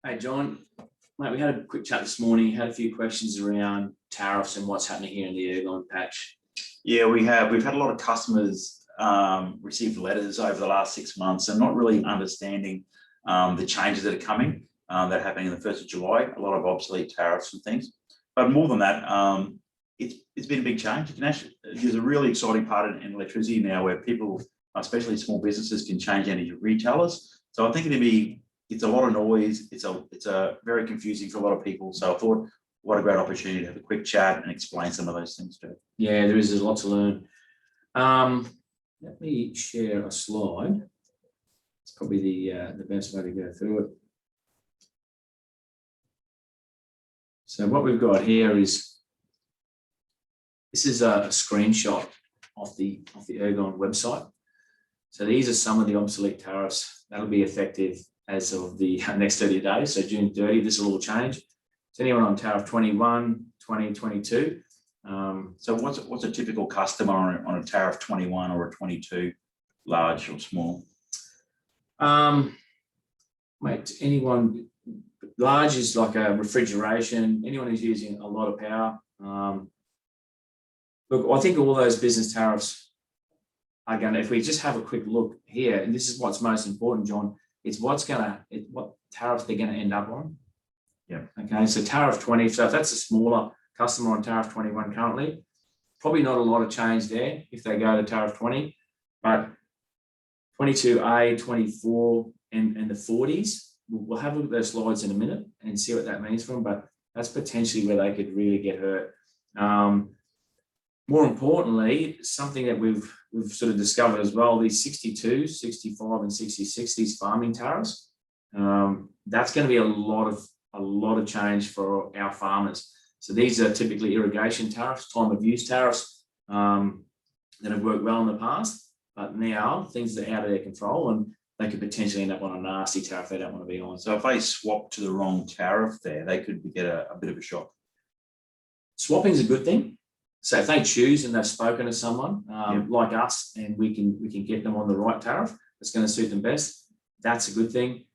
Hey, John, mate, we had a quick chat this morning, had a few questions around tariffs and what's happening here in the Ergon patch. Yeah, we have. We've had a lot of customers receive letters over the last 6 months and not really understanding the changes that are coming, that are happening on the 1st of July, a lot of obsolete tariffs and things. But more than that, it's been a big change. You can actually, there's a really exciting part in electricity now where people, especially small businesses, can change energy retailers. So I think it's a lot of noise. It's a very confusing for a lot of people. So I thought, what a great opportunity to have a quick chat and explain some of those things too. Yeah, there's a lot to learn. Let me share a slide. It's probably the best way to go through it. So what we've got here is, this is a screenshot of the Ergon website. So these are some of the obsolete tariffs that'll be effective as of the next 30 days. So June 30, this will all change. So anyone on tariff 21, 20, 22. So what's a typical customer on a tariff 21 or a 22, large or small? Mate, anyone large is like a refrigeration, anyone who's using a lot of power. Look, I think all those business tariffs are going to, if we just have a quick look here, and this is what's most important, John, it's what tariffs they're going to end up on. Yeah. Okay, so tariff 20, so if that's a smaller customer on tariff 21 currently, probably not a lot of change there if they go to tariff 20, but 22A, 24, and the 40s, we'll have a look at those slides in a minute and see what that means for them, but that's potentially where they could really get hurt. More importantly, something that we've sort of discovered as well, these 62, 65, and 66, these farming tariffs, that's going to be a lot of change for our farmers. So these are typically irrigation tariffs, time of use tariffs that have worked well in the past, but now things are out of their control and they could potentially end up on a nasty tariff they don't want to be on. So if they swap to the wrong tariff there, they could get a bit of a shock. Swapping is a good thing. So if they choose and they've spoken to someone like us, and we can get them on the right tariff that's going to suit them best, that's a good thing.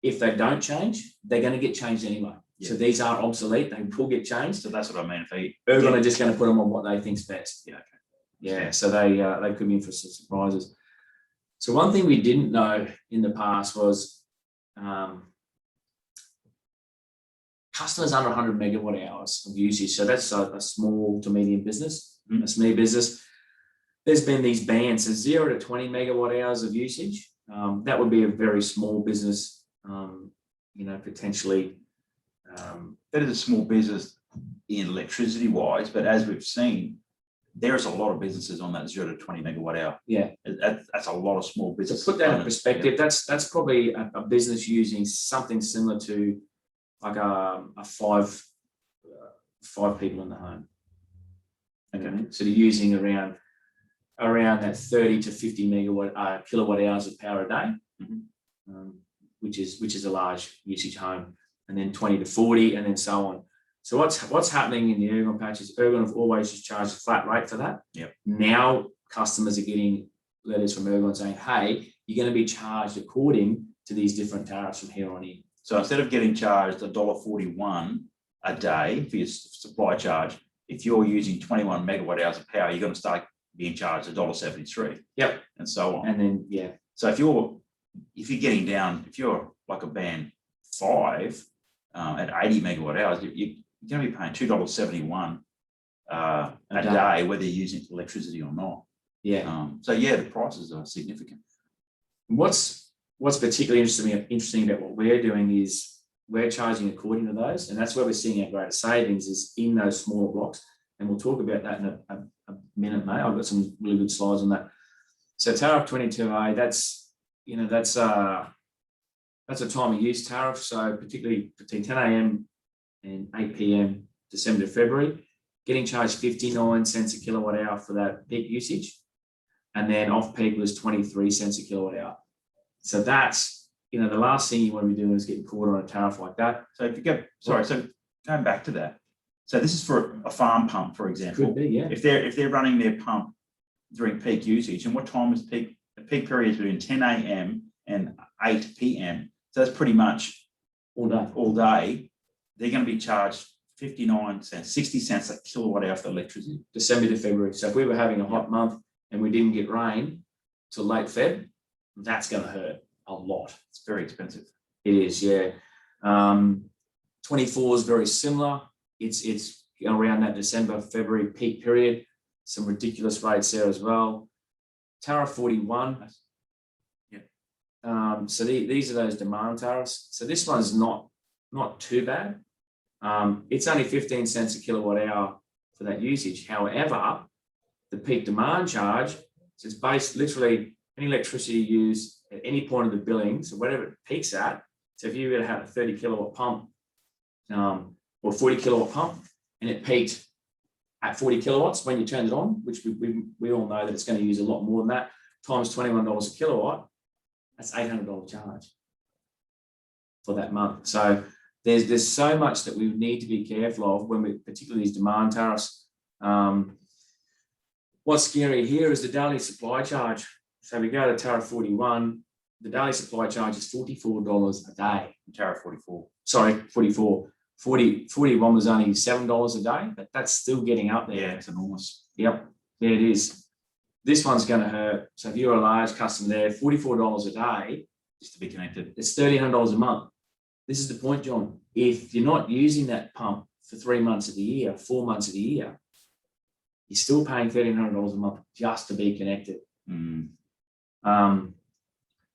If they don't change, they're going to get changed anyway. Yeah. So these are obsolete; they will get changed. So that's what I mean. If Ergon are just going to put them on what they think's best. Yeah. Okay. Yeah. So they could be in for some surprises. So one thing we didn't know in the past was customers under 100 megawatt hours of usage. So that's a small to medium business, a SME business. There's been these bands, so 0 to 20 megawatt hours of usage. That would be a very small business, potentially. That is a small business in electricity wise, but as we've seen, there's a lot of businesses on that 0 to 20 megawatt hour. Yeah. That's a lot of small business. To put that in perspective, that's probably a business using something similar to like a five people in the home. Okay. So they're using around that 30 to 50 kilowatt hours of power a day, which is a large usage home, and then 20 to 40, and then so on. So what's happening in the Ergon patches? Ergon have always just charged a flat rate for that. Yep. Now customers are getting letters from Ergon saying, "Hey, you're going to be charged according to these different tariffs from here on in." So instead of getting charged $1.41 a day for your supply charge, if you're using 21 megawatt hours of power, you're going to start being charged $1.73. Yep. And so on. And then, yeah. So if you're getting down, if you're like a band 5 at 80 megawatt hours, you're going to be paying $2.71 a day, whether you're using electricity or not. Yeah. So yeah, the prices are significant. What's particularly interesting about what we're doing is we're charging according to those, and that's where we're seeing our greatest savings is in those smaller blocks. And we'll talk about that in a minute, mate. I've got some really good slides on that. So tariff 22A, that's a time of use tariff. So particularly between 10 a.m. and 8 p.m. December to February, getting charged 59 cents a kilowatt hour for that peak usage, and then off peak was 23 cents a kilowatt hour. So that's, the last thing you want to be doing is getting caught on a tariff like that. So if you go, so going back to that. So this is for a farm pump, for example. Could be, yeah. If they're running their pump during peak usage, and what time is peak? The peak period is between 10 a.m. and 8 p.m. So that's pretty much all day. all day. They're going to be charged 59 cents, 60 cents a kilowatt hour for electricity. December to February. So if we were having a hot month and we didn't get rain till late Feb, that's going to hurt a lot. It's very expensive. It is, yeah. 24 is very similar. It's around that December, February peak period. Some ridiculous rates there as well. Tariff 41. So these are those demand tariffs. So this one's not too bad. It's only 15 cents a kilowatt hour for that usage. However, the peak demand charge, so it's based literally any electricity used at any point of the billing, so whatever it peaks at. So if you were to have a 30 kilowatt pump or 40 kilowatt pump, and it peaked at 40 kilowatts when you turned it on, which we all know that it's going to use a lot more than that, times $21 a kilowatt, that's $800 charge for that month. So there's so much that we need to be careful of when we, particularly these demand tariffs. What's scary here is the daily supply charge. So we go to tariff 41, the daily supply charge is $44 a day. Tariff 44. Sorry, 44. 41 was only $7 a day, but that's still getting up there. Yeah, it's enormous. Yep, yeah, it is. This one's going to hurt. So if you're a large customer there, $44 a day, Just to be connected. it's $1,300 a month. This is the point, John. If you're not using that pump for 3 months of the year, 4 months of the year, you're still paying $1,300 a month just to be connected. Mm.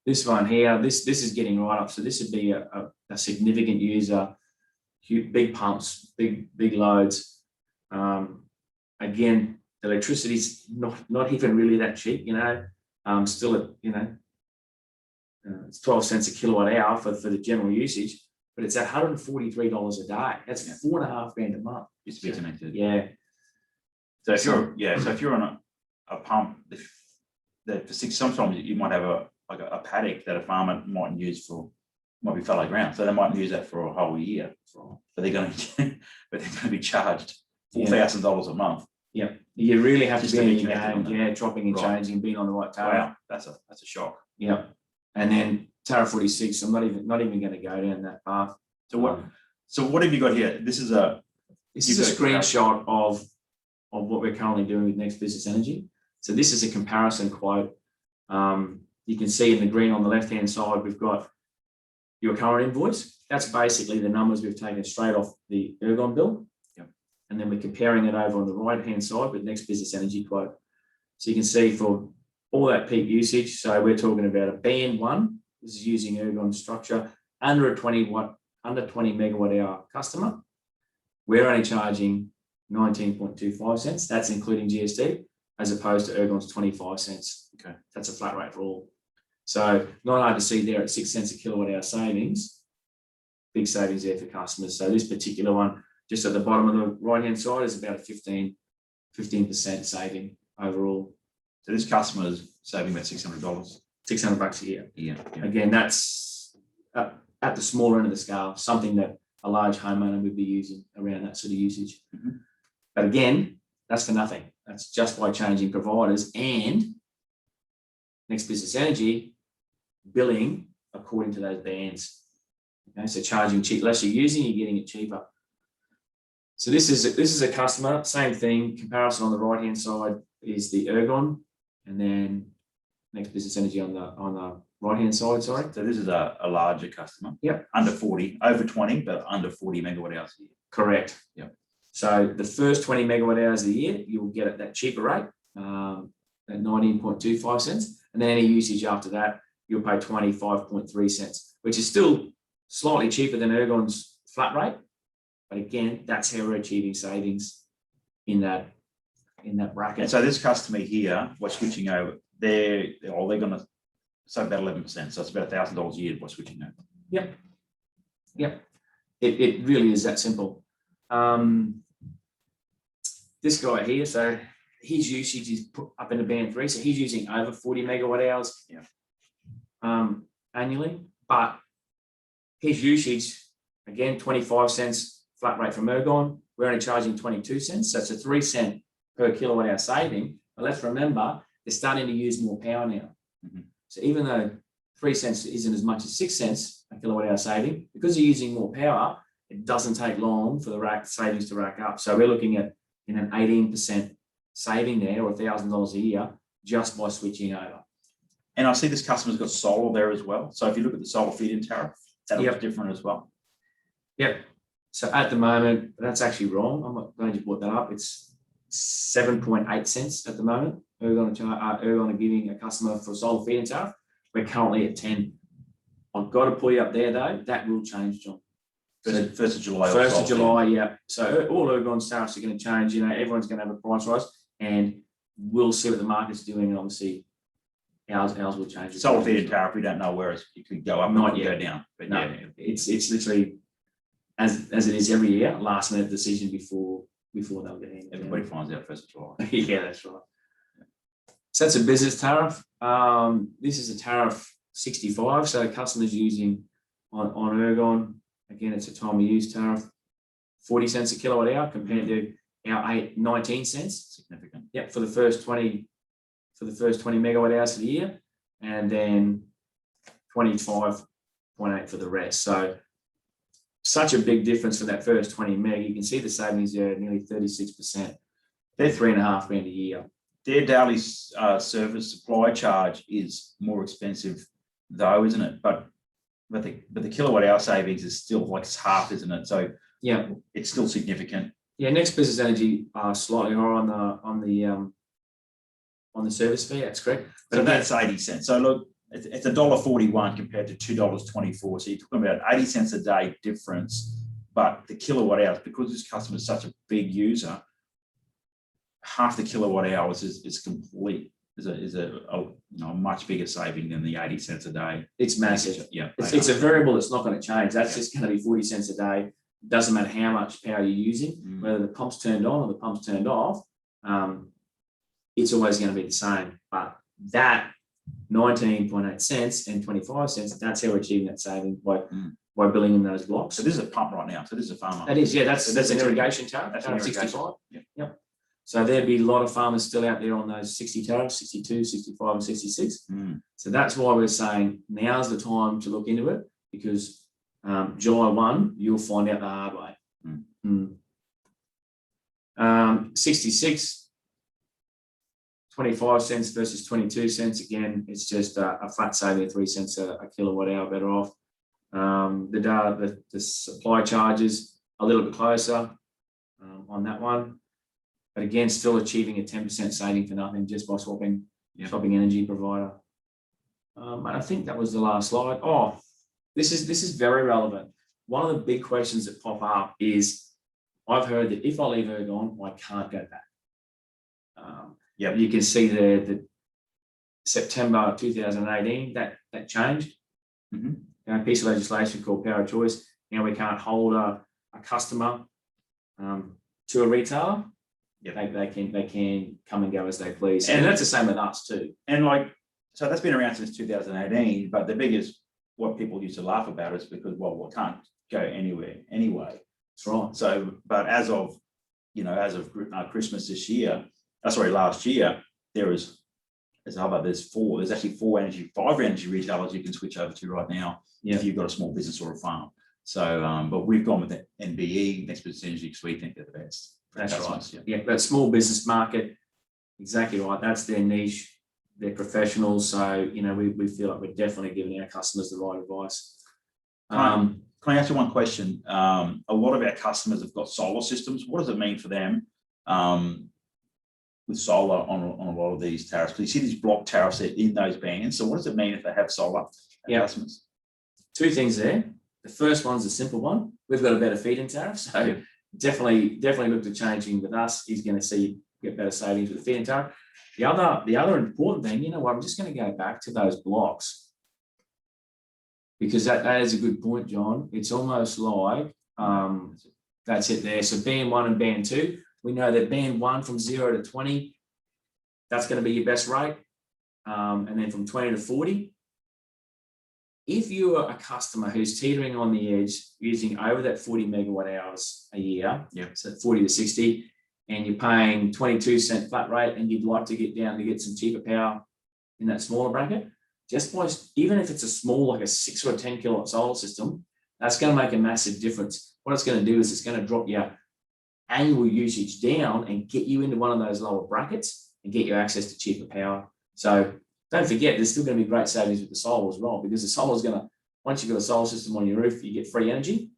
This one here, this is getting right up. So this would be a significant user, big pumps, big loads. Again, the electricity's not even really that cheap, still at, it's 12 cents a kilowatt hour for the general usage, but it's at $143 a day. That's $4,500 a month. Just to be connected. Yeah. So if you're on a pump that for sometimes you might have a paddock that a farmer might use might be fallow ground, so they might use that for a whole year. But they're going to be charged $4,000 a month. Yeah, you really have Just to to be be in the connected game, on that. chopping and Right. changing, being on the right tariff. Wow, that's a shock. Yeah, and then tariff 46. I'm not even going to go down that path. So what have you got here? This is a This is a screenshot of what we're currently doing with Next Business Energy. So this is a comparison quote. You can see in the green on the left-hand side, we've got your current invoice. That's basically the numbers we've taken straight off the Ergon bill. Yep. And then we're comparing it over on the right-hand side with Next Business Energy quote. So you can see for all that peak usage, so we're talking about a band 1, this is using Ergon structure, under 20 megawatt hour customer. We're only charging 19.25 cents. That's including GST, as opposed to Ergon's 25 cents. Okay. That's a flat rate for all. So not hard to see there at 6 cents a kilowatt hour savings, big savings there for customers. So this particular one, just at the bottom of the right-hand side, is about a 15% saving overall. So this customer is saving about $600. $600 a year. Yeah. Again, that's at the smaller end of the scale, something that a large homeowner would be using around that sort of usage. Mm-hmm. But again, that's for nothing. That's just by changing providers and Next Business Energy billing according to those bands. Okay, so charging cheap, less you're using, you're getting it cheaper. So this is a customer, same thing. Comparison on the right hand side is the Ergon, and then Next Business Energy on the right hand side. Sorry. So this is a larger customer. Yep. Under 40, over 20, but under 40 megawatt hours a year. Correct. Yep. So the first 20 megawatt hours of the year, you will get at that cheaper rate, at 19.25 cents. And then any usage after that, you'll pay 25.3 cents, which is still slightly cheaper than Ergon's flat rate. But again, that's how we're achieving savings in that bracket. And so this customer here, we're switching over, they're going to save about 11%. So it's about $1,000 a year by switching over. Yep. It really is that simple. This guy here, so his usage is put up into band 3, so he's using over 40 megawatt hours annually, but his usage, again, 25 cents flat rate from Ergon, we're only charging 22 cents, so it's a 3 cent per kilowatt hour saving. But let's remember, they're starting to use more power now. Mm-hmm. So even though 3 cents isn't as much as 6 cents a kilowatt hour saving. Because you're using more power, it doesn't take long for the savings to rack up. So we're looking at an 18% saving there, or $1,000 a year, just by switching over. And I see this customer's got solar there as well. So if you look at the solar feed-in tariff, that looks different as well. Yep. So at the moment, that's actually wrong. I'm not glad you brought that up. It's 7.8 cents at the moment. Ergon are giving a customer for solar feed-in tariff. We're currently at 10. I've got to pull you up there though. That will change, John. First of July. 1st of July, yeah. So all Ergon's tariffs are going to change. You know, everyone's going to have a price rise, and we'll see what the market's doing. And obviously, ours will change. Solar feed-in tariff, we don't know where it could go up, not yet. Go down. But no, yeah, it's literally as it is every year, last minute decision before they'll get in. Everybody finds out 1st of July. Yeah, that's right. So that's a business tariff. This is a tariff 65. So customers using on Ergon, again, it's a time of use tariff, 40 cents a kilowatt hour compared to our 19 cents. Significant. Yep, for the first 20 megawatt hours for the year, and then 25.8 for the rest. So such a big difference for that first 20 meg. You can see the savings there, nearly 36%. They're $3.5 grand a year. Their daily service supply charge is more expensive though, isn't it? But the kilowatt hour savings is still like it's half, isn't it? So yeah, it's still significant. Yeah, Next Business Energy are slightly higher on the service fee. That's correct. But so that's 80 cents. So look, it's $1.41 compared to $2.24. So you're talking about 80 cents a day difference. But the kilowatt hours, because this customer is such a big user, half the kilowatt hours is complete. Is a much bigger saving than the 80 cents a day. It's massive. Yeah, it's a variable that's not going to change. That's just going to be 40 cents a day. Doesn't matter how much power you're using, whether the pump's turned on or the pump's turned off. It's always going to be the same. But that 19.8 cents and 25 cents, that's how we're achieving that saving by billing in those blocks. So this is a pump right now. So this is a farmer. That is, yeah. That's an irrigation tariff. That's tariff 65. Yep. So there'd be a lot of farmers still out there on those 60 tariffs, 62, 65, and 66. So that's why we're saying now's the time to look into it, because July 1, you'll find out the hard way. 66, 25 cents versus 22 cents. Again, it's just a flat saving of 3 cents a kilowatt hour better off. The supply charges a little bit closer on that one. But again, still achieving a 10% saving for nothing just by swapping energy provider. And I think that was the last slide. Oh, this is very relevant. One of the big questions that pop up is, I've heard that if I leave Ergon, I can't go back. You can see there that September 2018, that changed. A piece of legislation called Power of Choice. Now we can't hold a customer to a retailer. They can come and go as they please, and that's the same with us too. And so that's been around since 2018. But the biggest, what people used to laugh about is because we can't go anywhere anyway. That's right. So, but as of Christmas this year, last year, there's actually five energy retailers you can switch over to right now if you've got a small business or a farm. So, but we've gone with the NBE, Next Business Energy, because we think they're the best. That's right. Yeah, that small business market, exactly right. That's their niche. They're professionals. So, we feel like we're definitely giving our customers the right advice. Can I ask you one question? A lot of our customers have got solar systems. What does it mean for them with solar on a lot of these tariffs? Because you see these block tariffs in those bands. So what does it mean if they have solar customers? Two things there. The first one's a simple one. We've got a better feed-in tariff. So definitely look to changing with us. He's going to see get better savings with the feed-in tariff. The other important thing, I'm just going to go back to those blocks, because that is a good point, John. It's almost like that's it there. So band 1 and band 2, we know that band 1 from 0 to 20, that's going to be your best rate, and then from 20 to 40. If you are a customer who's teetering on the edge, using over that 40 megawatt hours a year, so 40 to 60, and you're paying 22 cent flat rate, and you'd like to get down to get some cheaper power in that smaller bracket, just by, even if it's a small, like a 6 or a 10 kilowatt solar system, that's going to make a massive difference. What it's going to do is it's going to drop your annual usage down and get you into one of those lower brackets and get you access to cheaper power. So don't forget, there's still going to be great savings with the solar as well, because the solar is going to, once you've got a solar system on your roof, you get free energy.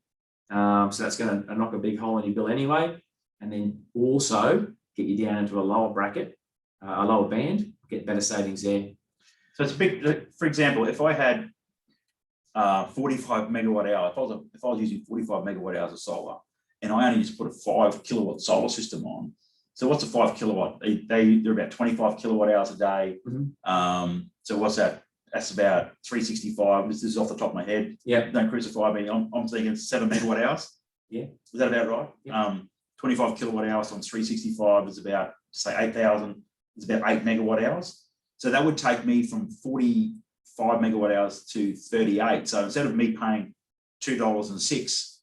So that's going to knock a big hole in your bill anyway. And then also get you down into a lower bracket, a lower band, get better savings there. So it's a big, for example, if I had 45 megawatt hour, if I was using 45 megawatt hours of solar, and I only just put a 5 kilowatt solar system on. So what's a 5 kilowatt? They're about 25 kilowatt hours a day. So what's that? That's about 365. This is off the top of my head. Yeah. Don't crucify me. I'm thinking 7 megawatt hours. Yeah. Is that about right? Yeah. 25 kilowatt hours on 365 is about, say, 8,000. It's about 8 megawatt hours. So that would take me from 45 megawatt hours to 38. So instead of me paying $2.06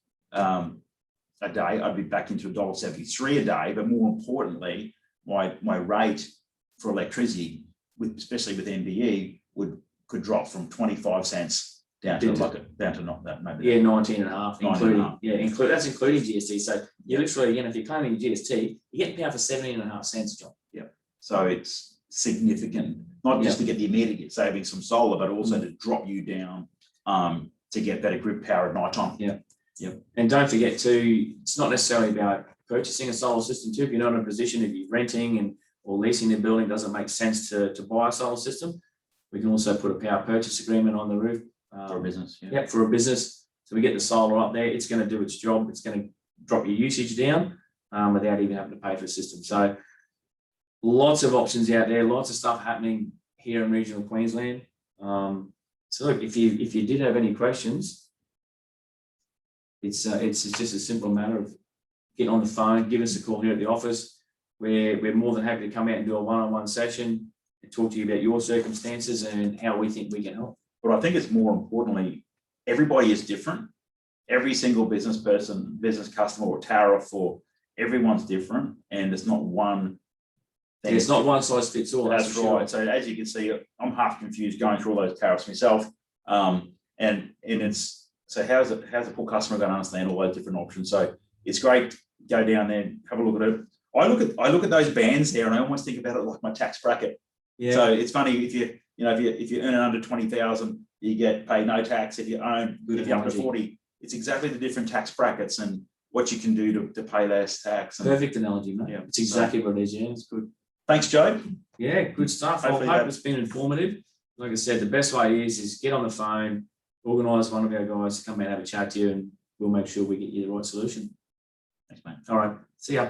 a day, I'd be back into $1.73 a day. But more importantly, my rate for electricity, especially with MBE, could drop from 25 cents down to not that, maybe. Yeah, 19.5, including, 19.5. that's including GST. So you literally, if you're claiming your GST, you get power for 17.5 cents, John. Yeah. So it's significant, not just to get the immediate savings from solar, but also to drop you down to get better grid power at night time. Yeah. Yep. And don't forget too, it's not necessarily about purchasing a solar system too. If you're not in a position, if you're renting or leasing the building, doesn't make sense to buy a solar system. We can also put a power purchase agreement on the roof. For a business. Yeah, for a business. So we get the solar up there, it's going to do its job. It's going to drop your usage down without even having to pay for a system. So lots of options out there, lots of stuff happening here in regional Queensland. So look, if you did have any questions, it's just a simple matter of getting on the phone, give us a call here at the office. We're more than happy to come out and do a one-on-one session and talk to you about your circumstances and how we think we can help. But I think it's more importantly, everybody is different. Every single business person, business customer, or tariff, or everyone's different, and it's not one thing. Yeah, it's not one size fits all. That's right. Sure. So as you can see, I'm half confused going through all those tariffs myself. And it's, so how's a poor customer going to understand all those different options? So it's great to go down there and have a look at it. I look at those bands there, and I almost think about it like my tax bracket. Yeah. So it's funny, if you earn under 20,000, you get paid no tax. If you're under 40, it's exactly the different tax brackets and what you can do to pay less tax. Perfect analogy, mate. Yeah, it's exactly what it is. Yeah, it's good. Thanks, Joe. Yeah, good stuff. I hope it's been informative. Like I said, the best way is get on the phone, organise one of our guys to come and have a chat to you, and we'll make sure we get you the right solution. Thanks, mate. All right. See ya.